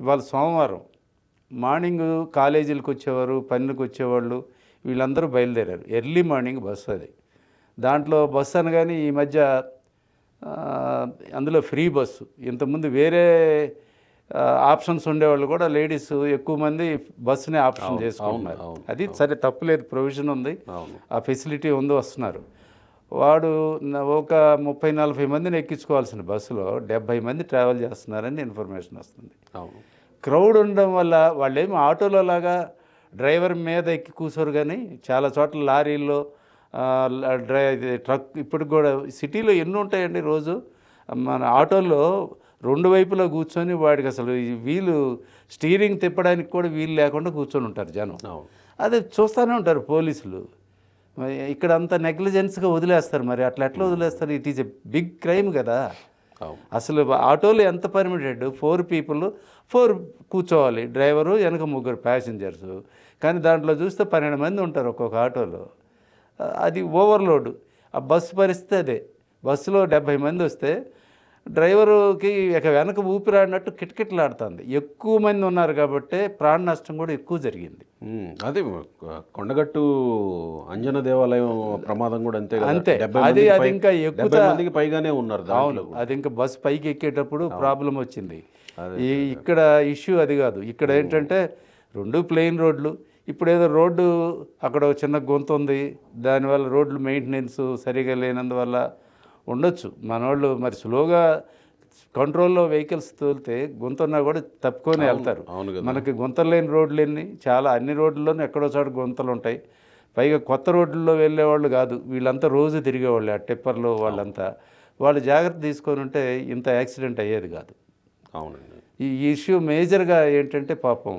ఇవాళ సోమవారం మార్నింగ్ కాలేజీలకు వచ్చేవారు, పనులకు వచ్చేవాళ్ళు వీళ్ళందరూ బయలుదేరారు. ఎర్లీ మార్నింగ్ బస్సు అది. దాంట్లో బస్సు అనగానే ఈ మధ్య అందులో ఫ్రీ బస్సు. ఇంతకుముందు వేరే ఆప్షన్స్ ఉండేవాళ్ళు కూడా లేడీస్ ఎక్కువ మంది బస్సునే ఆప్షన్ చేసుకుంటున్నారు. అది సరే తప్పులేదు, ప్రొవిజన్ ఉంది, ఆ ఫెసిలిటీ ఉంది, వస్తున్నారు. వాడు ఒక 30-40 మందిని ఎక్కించుకోవాల్సిన బస్సులో 70 మంది ట్రావెల్ చేస్తున్నారని ఇన్ఫర్మేషన్ వస్తుంది. క్రౌడ్ ఉండడం వల్ల వాళ్ళేమి ఆటోలో లాగా డ్రైవర్ మీద ఎక్కి కూర్చోరు, కానీ చాలా చోట్ల లారీల్లో ట్రక్ ఇప్పటికి కూడా సిటీలో ఎన్ని ఉంటాయండి రోజు. మన ఆటోల్లో 2 వైపులా కూర్చొని వాడికి అసలు వీలు స్టీరింగ్ తిప్పడానికి కూడా వీలు లేకుండా కూర్చొని ఉంటారు జనం. అదే చూస్తూనే ఉంటారు పోలీసులు. ఇక్కడ అంత నెగ్లిజెన్స్గా వదిలేస్తారు. మరి అట్లా ఎట్లా వదిలేస్తారు? It is a big crime కదా. అసలు ఆటోలో ఎంత పర్మిటెడ్? 4 పీపుల్ 4 కూర్చోవాలి, డ్రైవరు వెనక 3 ప్యాసింజర్స్. కానీ దాంట్లో చూస్తే 12 మంది ఉంటారు ఒక్కొక్క ఆటోలో. అది ఓవర్లోడ్. ఆ బస్సు పరిస్థితి అదే. బస్సులో 70 మంది వస్తే డ్రైవరుకి ఇక వెనక ఊపిరాడినట్టు కిటకిటలాడుతుంది. ఎక్కువ మంది ఉన్నారు కాబట్టి ప్రాణ నష్టం కూడా ఎక్కువ జరిగింది. అదే కొండగట్టు అంజన దేవాలయం ప్రమాదం కూడా అంతే. అది ఇంకా ఎక్కువ మందికి పైగానే ఉన్నారు. అవును, అది ఇంకా బస్సు పైకి ఎక్కేటప్పుడు ప్రాబ్లం వచ్చింది. ఇక్కడ ఇష్యూ అది కాదు. ఇక్కడ ఏంటంటే 2 ప్లెయిన్ రోడ్లు. ఇప్పుడు ఏదో రోడ్డు అక్కడ చిన్న గొంతు ఉంది, దానివల్ల రోడ్లు మెయింటెనెన్స్ సరిగా లేనందువల్ల ఉండొచ్చు. మనోళ్ళు మరి స్లోగా కంట్రోల్లో వెహికల్స్ తోలితే గుంతన్నా కూడా తప్పుకొని వెళ్తారు. మనకి గుంతలు లేని రోడ్లు చాలా అన్ని రోడ్లలోనూ ఎక్కడో చోట గుంతలు ఉంటాయి. పైగా కొత్త రోడ్లలో వెళ్ళేవాళ్ళు కాదు, వీళ్ళంతా రోజు తిరిగేవాళ్ళు. ఆ టిప్పర్లు వాళ్ళంతా వాళ్ళు జాగ్రత్త తీసుకొని ఉంటే ఇంత యాక్సిడెంట్ అయ్యేది కాదు. అవునండి. ఈ ఇష్యూ మేజర్గా ఏంటంటే పాపం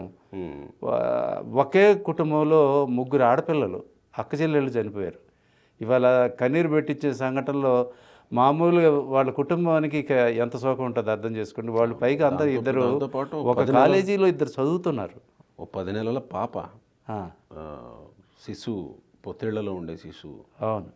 ఒకే కుటుంబంలో 3 ఆడపిల్లలు అక్క చెల్లెళ్ళు చనిపోయారు. ఇవాళ కన్నీరు పెట్టించే సంఘటనలో మామూలుగా వాళ్ళ కుటుంబానికి ఎంత శోకం ఉంటుందో అర్థం చేసుకోండి. వాళ్ళు పైగా అందరూ ఇద్దరు ఒక కాలేజీలో ఇద్దరు చదువుతున్నారు. 10 నెలల పాప, శిశువు, పొత్తిళ్లలో ఉండే శిశువు. అవును.